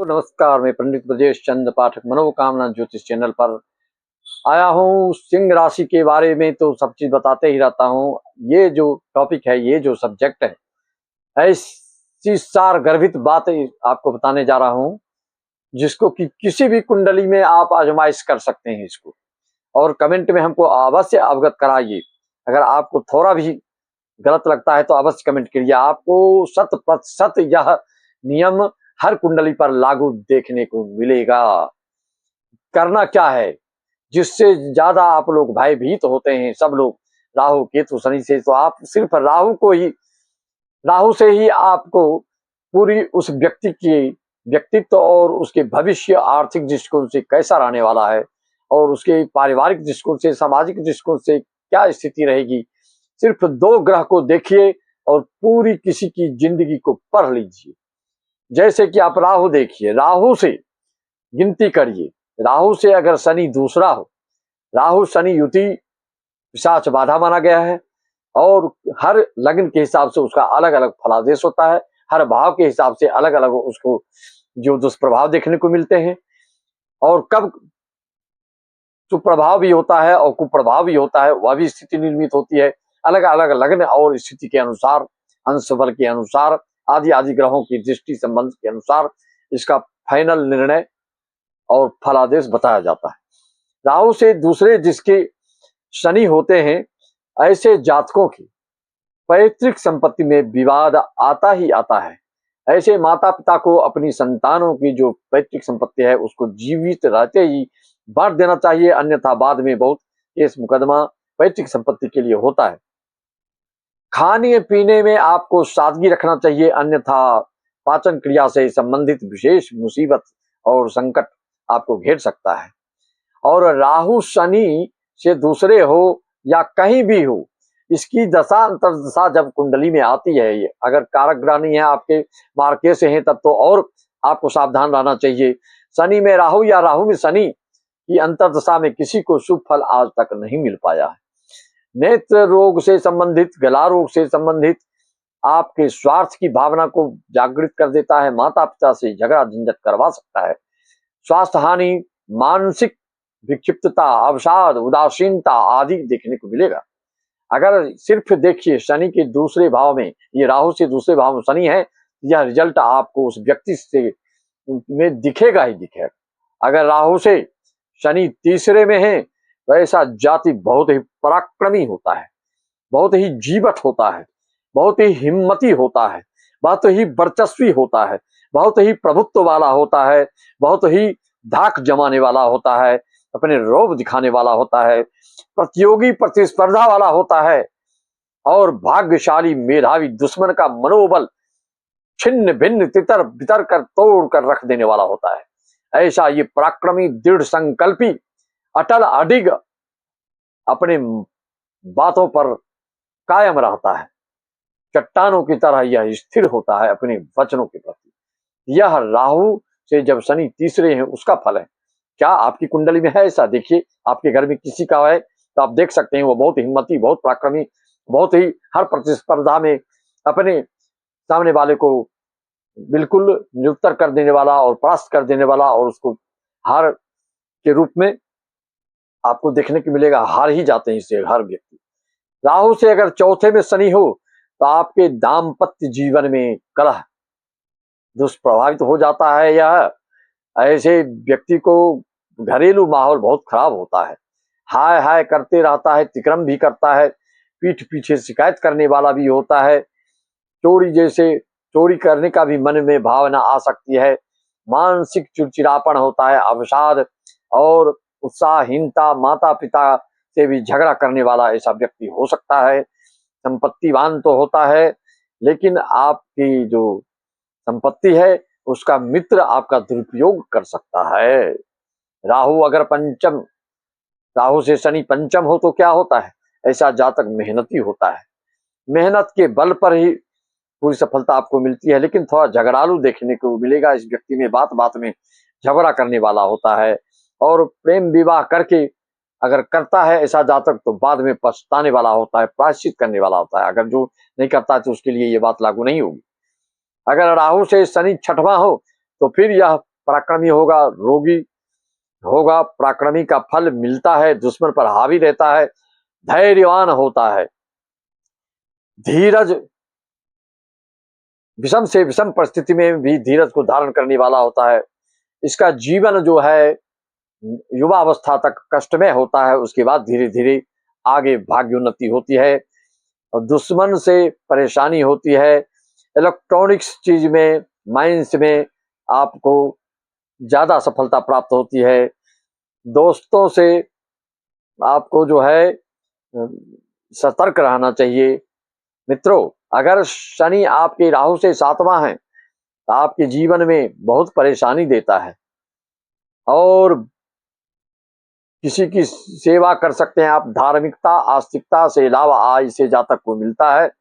तो नमस्कार, मैं पंडित ब्रजेश चंद्र पाठक मनोकामना ज्योतिष चैनल पर आया हूँ। सिंह राशि के बारे में तो सब चीज बताते ही रहता हूँ। ये जो टॉपिक है, ये जो सब्जेक्ट है, ऐसी सार गर्भित बात आपको बताने जा रहा हूँ जिसको कि किसी भी कुंडली में आप आजमाइश कर सकते हैं इसको, और कमेंट में हमको अवश्य अवगत कराइए। अगर आपको थोड़ा भी गलत लगता है तो अवश्य कमेंट करिए। आपको 100% यह नियम हर कुंडली पर लागू देखने को मिलेगा। करना क्या है, जिससे ज्यादा आप लोग भयभीत होते हैं सब लोग राहु केतु शनि से, तो आप सिर्फ राहु से ही आपको पूरी उस व्यक्ति की व्यक्तित्व और उसके भविष्य आर्थिक दृष्टिकोण से कैसा रहने वाला है, और उसके पारिवारिक दृष्टिकोण से, सामाजिक दृष्टिकोण से क्या स्थिति रहेगी, सिर्फ 2 ग्रह को देखिए और पूरी किसी की जिंदगी को पढ़ लीजिए। जैसे कि आप राहु देखिए, राहु से गिनती करिए। राहु से अगर शनि दूसरा हो, राहु शनि युति पिशाच बाधा माना गया है, और हर लग्न के हिसाब से उसका अलग अलग फलादेश होता है। हर भाव के हिसाब से अलग अलग उसको जो दुष्प्रभाव देखने को मिलते हैं, और कब सुप्रभाव भी होता है और कुप्रभाव भी होता है, वह भी स्थिति निर्मित होती है। अलग अलग लग्न और स्थिति के अनुसार, अंश बल के अनुसार, आदि आदि ग्रहों की दृष्टि संबंध के अनुसार इसका फाइनल निर्णय और फलादेश बताया जाता है। राहु से दूसरे जिसके शनि होते हैं, ऐसे जातकों की पैतृक संपत्ति में विवाद आता ही आता है। ऐसे माता पिता को अपनी संतानों की जो पैतृक संपत्ति है उसको जीवित रहते ही बांट देना चाहिए, अन्यथा बाद में बहुत केस मुकदमा पैतृक संपत्ति के लिए होता है। खाने पीने में आपको सादगी रखना चाहिए, अन्यथा पाचन क्रिया से संबंधित विशेष मुसीबत और संकट आपको घेर सकता है। और राहु शनि से दूसरे हो या कहीं भी हो, इसकी दशा अंतर्दशा जब कुंडली में आती है, ये अगर कारक ग्रह नहीं है, आपके मार्के से हैं, तब तो और आपको सावधान रहना चाहिए। शनि में राहु या राहु में शनि की अंतर्दशा में किसी को शुभ फल आज तक नहीं मिल पाया है। नेत्र रोग से संबंधित, गला रोग से संबंधित आपके स्वार्थ की भावना को जागृत कर देता है। माता पिता से झगड़ा झंझट करवा सकता है। स्वास्थ्य हानि, मानसिक विक्षिप्तता, अवसाद, उदासीनता आदि देखने को मिलेगा। अगर सिर्फ देखिए शनि के दूसरे भाव में, ये राहु से दूसरे भाव में शनि है, यह रिजल्ट आपको उस व्यक्ति से में दिखेगा ही दिखेगा। अगर राहु से शनि तीसरे में है तो ऐसा जाति बहुत ही पराक्रमी होता है, बहुत ही जीवट होता है, बहुत ही हिम्मती होता है, बहुत ही वर्चस्वी होता है, बहुत ही प्रभुत्व वाला होता है, बहुत ही धाक जमाने वाला होता है, अपने रौब दिखाने वाला होता है, प्रतियोगी प्रतिस्पर्धा वाला होता है, और भाग्यशाली मेधावी दुश्मन का मनोबल छिन्न भिन्न तितर बितर कर तोड़ कर रख देने वाला होता है। ऐसा ये पराक्रमी, दृढ़ संकल्पी, अटल अडिग अपने बातों पर कायम रहता है। चट्टानों की तरह यह स्थिर होता है अपने वचनों के प्रति। यह राहु से जब शनि तीसरे हैं उसका फल है। क्या आपकी कुंडली में है ऐसा? देखिए, आपके घर में किसी का है तो आप देख सकते हैं वो बहुत हिम्मती, बहुत पराक्रमी, बहुत ही हर प्रतिस्पर्धा में अपने सामने वाले को बिल्कुल निरुत्तर कर देने वाला और परास्त कर देने वाला, और उसको हार के रूप में आपको देखने को मिलेगा। हार ही जाते हैं इससे हर व्यक्ति। राहु से अगर चौथे में शनि हो तो आपके दाम्पत्य जीवन में कलह दुष्प्रभावित हो जाता है। यह ऐसे व्यक्ति को घरेलू माहौल बहुत खराब होता है। हाय हाय करते रहता है, तिक्रम भी करता है, पीठ पीछे शिकायत करने वाला भी होता है। चोरी करने का भी मन में भावना आ सकती है। मानसिक चिड़चिड़ापन होता है, अवसाद और उत्साहहीनता, माता पिता से भी झगड़ा करने वाला ऐसा व्यक्ति हो सकता है। संपत्तिवान तो होता है, लेकिन आपकी जो संपत्ति है उसका मित्र आपका दुरुपयोग कर सकता है। राहु अगर राहु से शनि पंचम हो तो क्या होता है? ऐसा जातक मेहनती होता है, मेहनत के बल पर ही पूरी सफलता आपको मिलती है, लेकिन थोड़ा झगड़ालू देखने को मिलेगा इस व्यक्ति में। बात बात में झगड़ा करने वाला होता है, और प्रेम विवाह करके अगर करता है ऐसा जातक तो बाद में पछताने वाला होता है, प्रायश्चित करने वाला होता है। अगर जो नहीं करता है तो उसके लिए ये बात लागू नहीं होगी। अगर राहु से शनि छठवां हो तो फिर यह पराक्रमी होगा, रोगी होगा, पराक्रमी का फल मिलता है, दुश्मन पर हावी रहता है, धैर्यवान होता है, धीरज, विषम से विषम परिस्थिति में भी धीरज को धारण करने वाला होता है। इसका जीवन जो है युवा अवस्था तक कष्टमय होता है, उसके बाद धीरे धीरे आगे भाग्योन्नति होती है। और दुश्मन से परेशानी होती है, इलेक्ट्रॉनिक्स चीज में, माइंस में आपको ज्यादा सफलता प्राप्त होती है। दोस्तों से आपको जो है सतर्क रहना चाहिए। मित्रों, अगर शनि आपके राहु से 7वां है तो आपके जीवन में बहुत परेशानी देता है, और किसी की सेवा कर सकते हैं आप, धार्मिकता आस्तिकता से अलावा आय से जातक को मिलता है,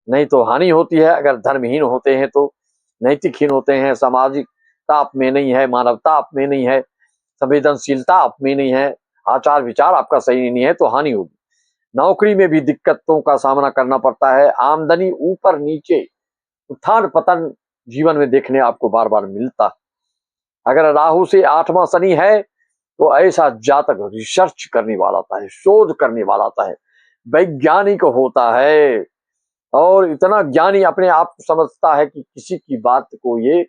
नहीं तो हानि होती है। अगर धर्महीन होते हैं तो नैतिकहीन होते हैं, सामाजिकता आप में नहीं है, मानवता आप में नहीं है, संवेदनशीलता आप में नहीं है, आचार विचार आपका सही नहीं है तो हानि होगी। नौकरी में भी दिक्कतों का सामना करना पड़ता है, आमदनी ऊपर नीचे, उत्थान पतन जीवन में देखने आपको बार बार मिलता है। अगर राहु से 8वां शनि है तो ऐसा जातक रिसर्च करने वाला होता है, शोध करने वाला होता है, वैज्ञानिक होता है, और इतना ज्ञानी अपने आप को समझता है कि किसी की बात को ये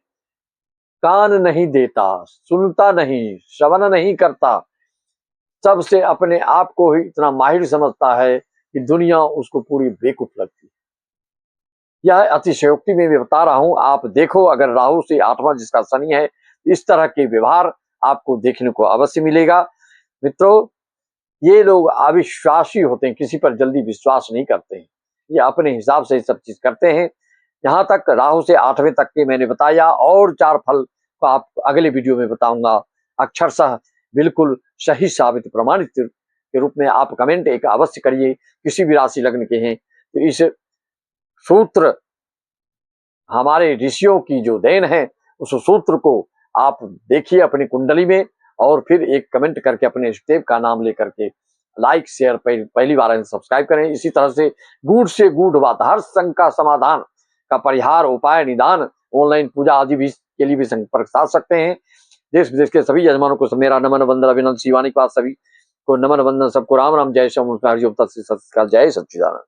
कान नहीं देता, सुनता नहीं, श्रवण नहीं करता, सबसे अपने आप को ही इतना माहिर समझता है कि दुनिया उसको पूरी बेवकूफ लगती है। यह अतिशयोक्ति में मैं बता रहा हूं। आप देखो, अगर राहु से 8वां जिसका शनि है, इस तरह के व्यवहार आपको देखने को अवश्य मिलेगा। मित्रों, ये लोग अविश्वासी होते हैं, किसी पर जल्दी विश्वास नहीं करते हैं, ये अपने हिसाब से सब चीज करते हैं। यहाँ तक राहु से 8वें तक के मैंने बताया, और 4 फल को आप अगले वीडियो में बताऊंगा, अक्षरशः बिल्कुल सही साबित प्रमाणित के रूप में। आप कमेंट एक अवश्य करिए, किसी भी राशि लग्न के हैं तो इस सूत्र हमारे ऋषियों की जो देन है, उस सूत्र को आप देखिए अपनी कुंडली में, और फिर एक कमेंट करके अपने इष्टदेव का नाम लेकर के लाइक शेयर पहली बार सब्सक्राइब करें। इसी तरह से गूढ़ बात, हर शंका समाधान का परिहार, उपाय, निदान, ऑनलाइन पूजा आदि भी के लिए भी संपर्क साध सकते हैं। देश विदेश के सभी यजमानों को मेरा नमन वंदन अभिनंदन, शिवानी के पास सभी को नमन वंदन, सबको राम राम, जय श्याम, जय सच्चिदानंद।